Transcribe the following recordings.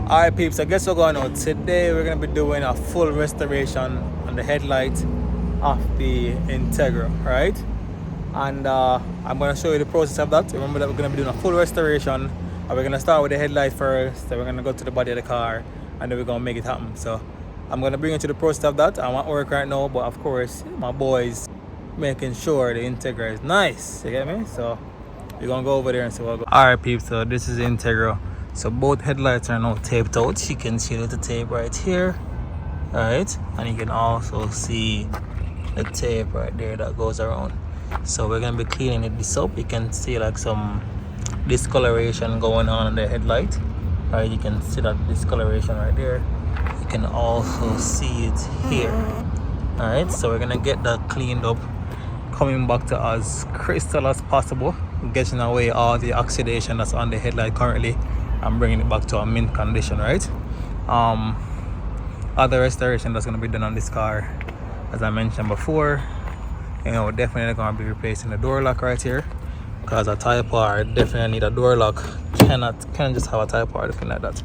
Alright peeps, I guess we're going on. Today we're going to be doing a full restoration on the headlight of the Integra, right? And I'm going to show you the process of that. Remember that we're going to be doing a full restoration, and we're going to start with the headlight first, then we're going to go to the body of the car, and then we're going to make it happen. So I'm going to bring you to the process of that. I'm at work right now, but of course my boys making sure the Integra is nice, you get me? So we're going to go over there and see what goes. Alright peeps, so this is the Integra. So both headlights are now taped out. You can see the tape right here, right? And you can also see the tape right there that goes around. So we're gonna be cleaning this up. You can see like some discoloration going on the headlight, right? You can see that discoloration right there. You can also see it here, all right? So we're gonna get that cleaned up, coming back to as crystal as possible, getting away all the oxidation that's on the headlight currently. I'm bringing it back to a mint condition, right? Other restoration that's going to be done on this car, as I mentioned before, you know, definitely going to be replacing the door lock right here, because a Type R definitely need a door lock. Can't just have a Type R looking like that,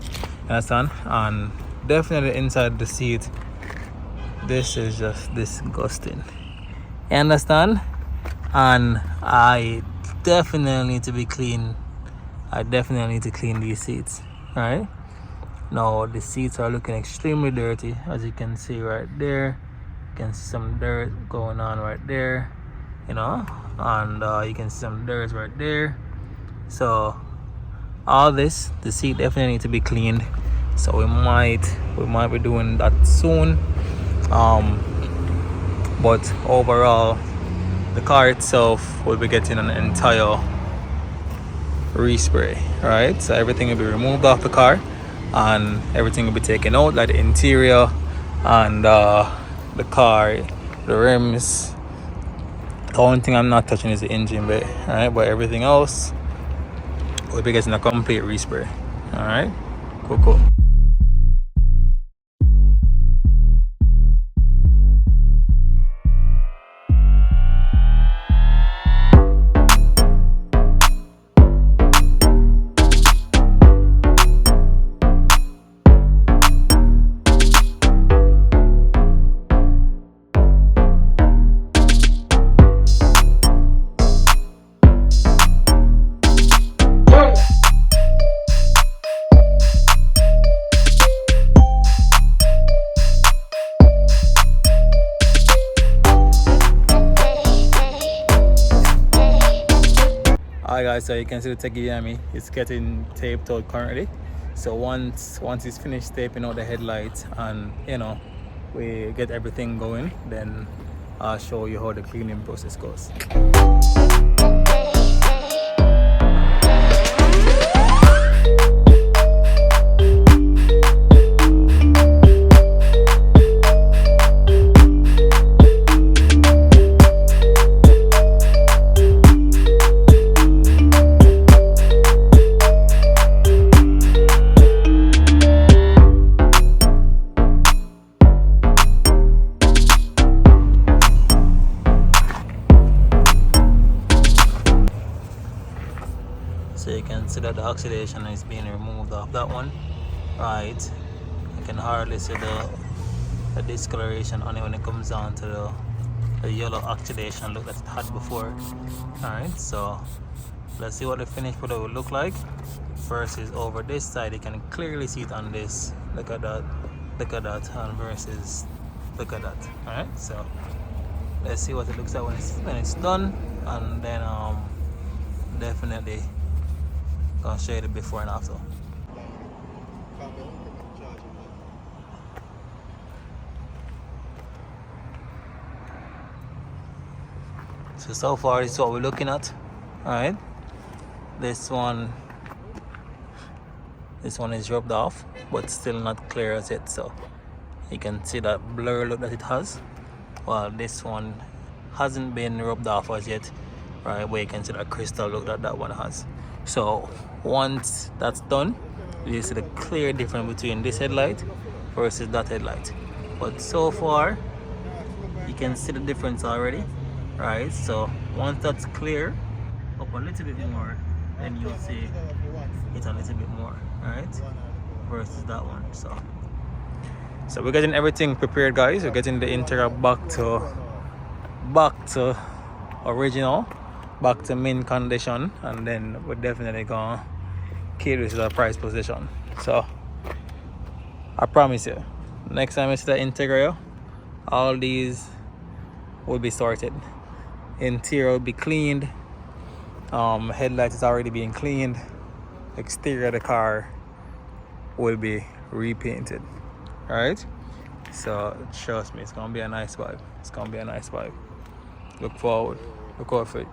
you understand? And definitely inside the seat, this is just disgusting, you understand? And I definitely need to be clean. I definitely need to clean these seats, right? Now the seats are looking extremely dirty, as you can see right there. You can see some dirt going on right there, you know, and you can see some dirt right there. So all this, the seat definitely need to be cleaned. So we might be doing that soon. But overall, the car itself will be getting an entire respray, right? So everything will be removed off the car and everything will be taken out, like the interior and the car, the rims. The only thing I'm not touching is the engine bay, right? But everything else will be getting a complete respray. All right, cool. Alright guys, so you can see the Tegiyami, it's getting taped out currently. So once it's finished taping out the headlights and you know we get everything going, then I'll show you how the cleaning process goes. So you can see that the oxidation is being removed off that one, right? You can hardly see the discoloration only when it comes down to the yellow oxidation look that it had before. Alright, so let's see what the finished product will look like. First is over this side, you can clearly see it on this. Look at that, and versus look at that. Alright, so let's see what it looks like when it's done, and then definitely gonna show you the before and after. So far this is what we're looking at. Alright, this one is rubbed off but still not clear as yet, so you can see that blur look that it has, while this one hasn't been rubbed off as yet, right? But you can see that crystal look that one has. So once that's done, you see the clear difference between this headlight versus that headlight. But so far you can see the difference already, right? So once that's clear up a little bit more, then you'll see it a little bit more, right? versus that one. So we're getting everything prepared, guys. We're getting the interior back to original, back to mint condition, and then we're definitely gonna keep this as a price position. So I promise you, next time it's the interior, all these will be sorted. Interior will be cleaned. Headlight is already being cleaned. Exterior of the car will be repainted. Alright? So trust me, it's gonna be a nice vibe. It's gonna be a nice vibe. Look forward. Look out for it.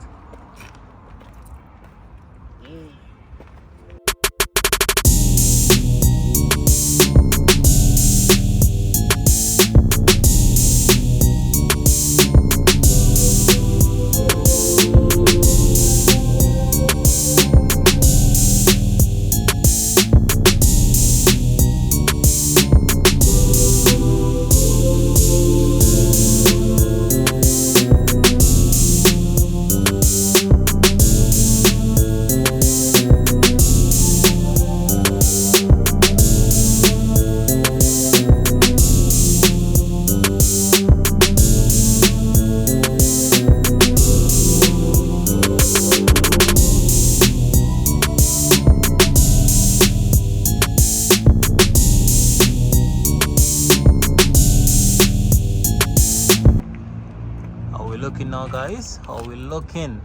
Now, guys, how we looking?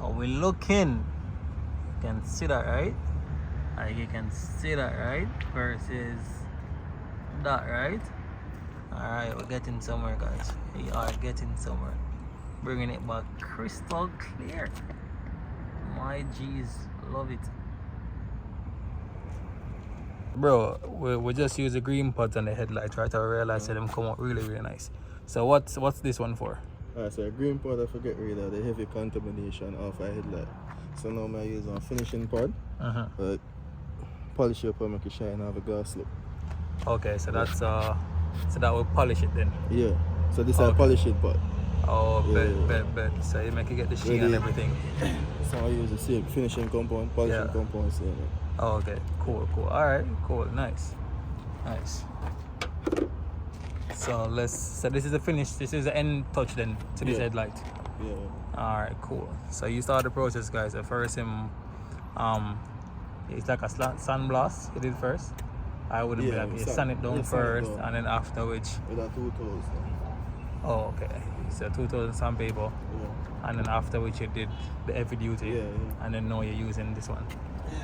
You can see that, right? You can see that, right? Versus that, right? Alright, we're getting somewhere, guys. We are getting somewhere. Bringing it back crystal clear. My G's, love it. Bro, we just use the green pods on the headlights, right? I realized that them come out really, really nice. So what's this one for? So a green pod, I forget rid of the heavy contamination of a headlight. So now I use a finishing pod, but polish it up and make it shine, have a glass look. Okay, so that's so that will polish it then. Yeah. So this is a polishing pod. Oh, bet. So you make it get the sheen and everything. So I use the same finishing compound, polishing compound, same. Oh, okay, cool. All right, cool, nice. So this is the finish. This is the end touch then to this headlight. Yeah. All right, cool. So you start the process, guys. At first, it's like a sandblast. You did first. I wouldn't be like you sand it down first, and then after which. With a 2000. Oh, okay. So 2000 sandpaper, and then after which you did the heavy duty, and then now you're using this one.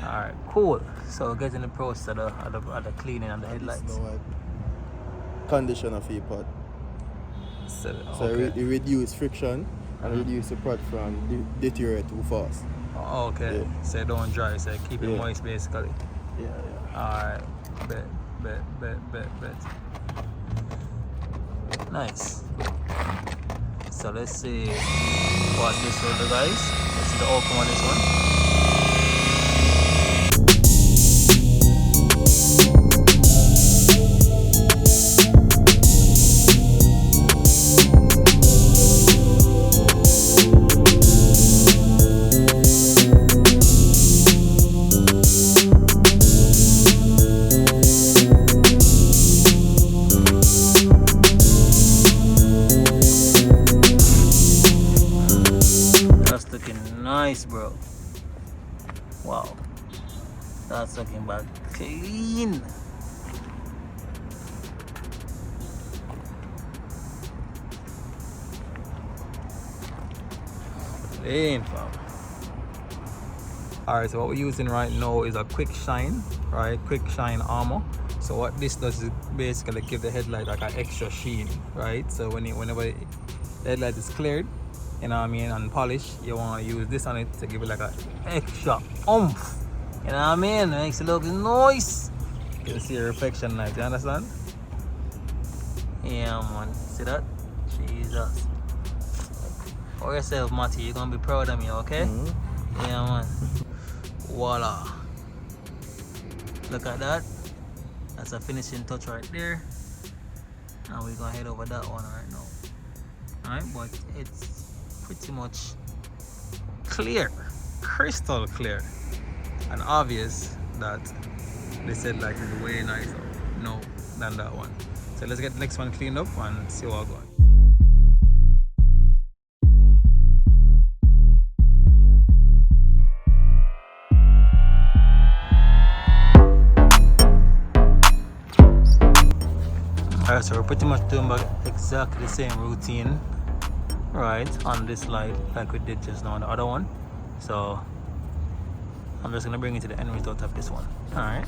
All right, cool. So getting the process of the cleaning and the headlights. Condition of your pod. So it reduce friction and reduce the pod from deteriorate too fast. Oh, okay. Yeah. So it don't dry, so keep it moist basically. Yeah. Alright. Bet. Nice. So let's see what this will do, guys. Let's see the outcome of this one. Nice, bro. Wow, that's looking back clean. Fam. Alright, so what we're using right now is a quick shine, right? Quick shine armor. So what this does is basically give the headlight like an extra sheen, right? So whenever the headlight is cleared, you know what I mean, and polished, you want to use this on it to give it like an extra oomph. You know what I mean? It makes it look nice. You can see a reflection nice, you understand? Yeah, man. See that? Jesus. For yourself, Matty, you're gonna be proud of me, okay? Yeah, man. Voila. Look at that. That's a finishing touch right there. And we're gonna head over that one right now. Alright, but it's pretty much clear, crystal clear, and obvious that This headlight is way nicer no than that one. So let's get the next one cleaned up and see what we're going. Alright, so we're pretty much doing exactly the same routine, right, on this light like we did just now on the other one. So I'm just gonna bring it to the end result of this one. Alright.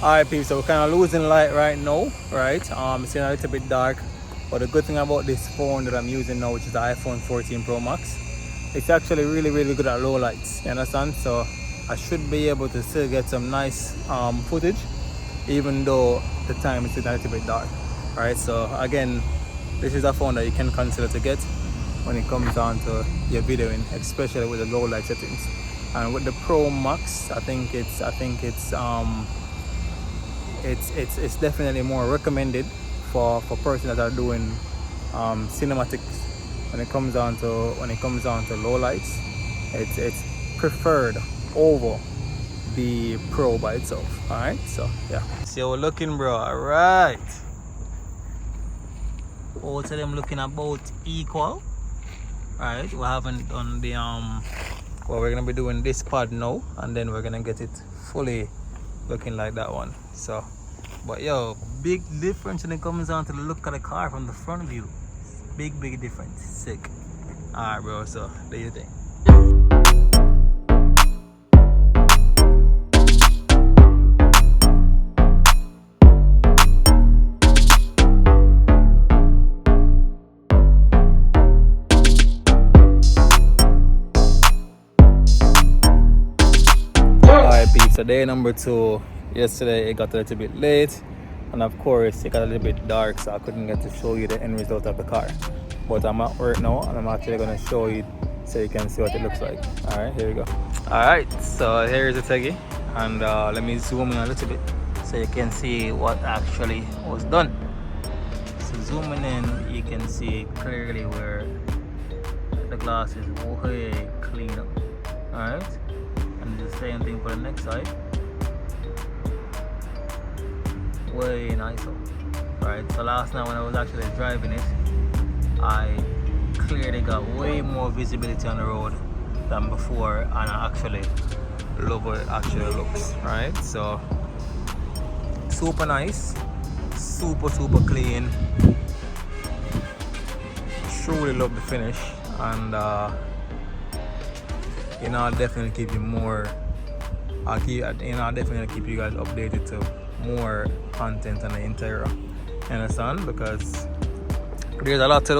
Alright peeps, so we're kind of losing light right now, right? It's a little bit dark, but the good thing about this phone that I'm using now, which is the iPhone 14 Pro Max, it's actually really good at low lights, you understand? So I should be able to still get some nice footage, even though the time is a little bit dark, right? So again, this is a phone that you can consider to get when it comes down to your videoing, especially with the low light settings. And with the Pro Max, I think it's definitely more recommended for persons that are doing cinematics. When it comes down to low lights, it's preferred over the Pro by itself. All right, so yeah. See how we're looking, bro. All right. Both of them looking about equal. All right, we haven't done the well, we're gonna be doing this part now, and then we're gonna get it fully looking like that one. So, but yo, big difference when it comes down to the look of the car from the front view. Big difference. Sick. Alright bro, so do you think? Alright peeps, so day number 2. Yesterday it got a little bit late, and of course it got a little bit dark, so I couldn't get to show you the end result of the car. But I'm at work now, and I'm actually going to show you so you can see what it looks like. Alright, here we go. Alright, so here's the Teggy, and let me zoom in a little bit so you can see what actually was done. So zooming in, you can see clearly where the glass is way cleaner. Alright, and the same thing for the next side. Way nicer, right? So last night when I was actually driving it, I clearly got way more visibility on the road than before, and I actually love how it actually looks, right? So super nice, super clean. Truly love the finish, and you know, I'll definitely keep you more. I'll definitely keep you guys updated to more content on the interior, you understand? Because there's a lot to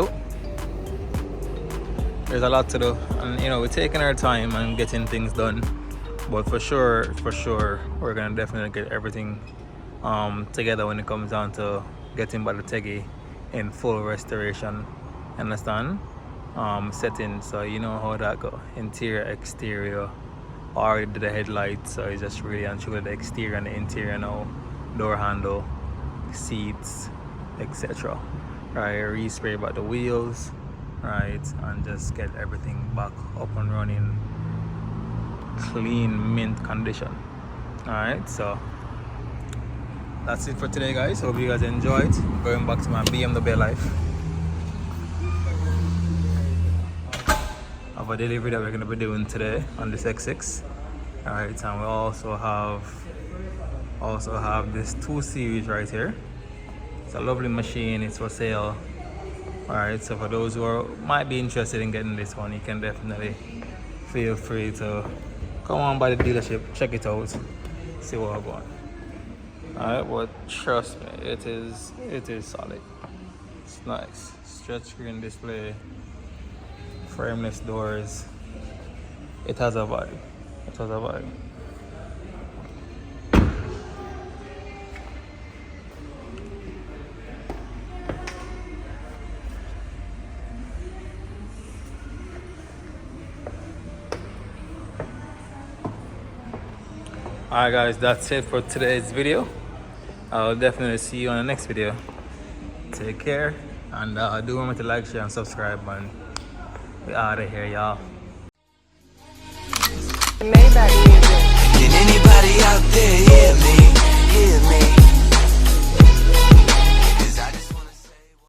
do. And you know, we're taking our time and getting things done, but for sure we're gonna definitely get everything together when it comes down to getting the Teggy in full restoration, understand? Settings, so you know how that go. Interior, exterior, already did the headlights, so it's just really and truly the exterior and the interior now. Door handle, seats, etc. Right, respray about the wheels, right, and just get everything back up and running, clean mint condition. Alright, so that's it for today guys. Hope you guys enjoyed. Going back to my BMW life. Of a delivery that we're going to be doing today on this X6. Alright, and we also have this 2 Series right here. It's a lovely machine, it's for sale. Alright, so for those who might be interested in getting this one, you can definitely feel free to come on by the dealership, check it out, see what I'm going. Alright, but trust me, it is solid. It's nice. stretch screen display, frameless doors. It has a vibe. It has a vibe. Alright guys, that's it for today's video. I'll definitely see you on the next video. Take care, and do remember to like, share, and subscribe, man. We out of here, y'all. Maybach music. Can anybody out there hear me? Hear me?